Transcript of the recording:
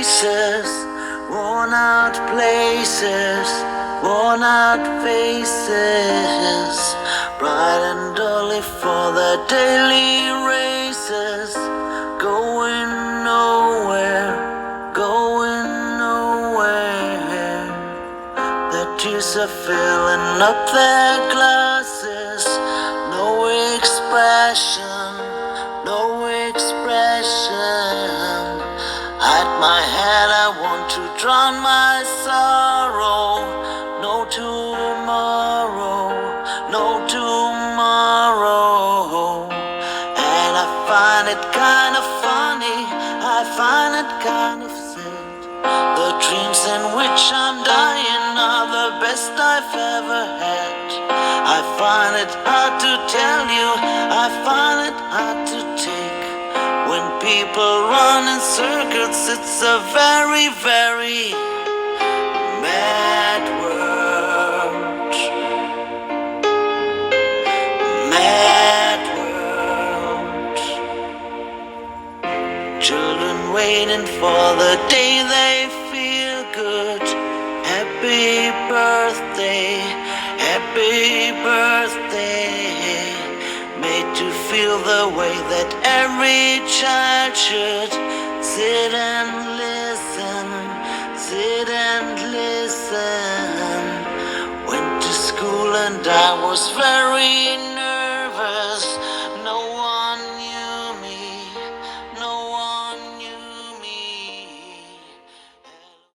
faces, worn out places, worn out faces, bright and early for the daily races, going nowhere, going nowhere. The tears are filling up their glasses, no expression, no expression. Hide my head, I want to drown my sorrow. No tomorrow, no tomorrow. And I find it kind of funny, I find it kind of sad. The dreams in which I'm dying are the best I've ever had. I find it hard to tell you, I find it hard to take. When people run in circles, it's a very, very mad world. Mad world. Children waiting for the day they feel good. Happy birthday, happy birthday. Made to feel the way that every child should. Sit and listen, sit and listen. Went to school and I was very nervous.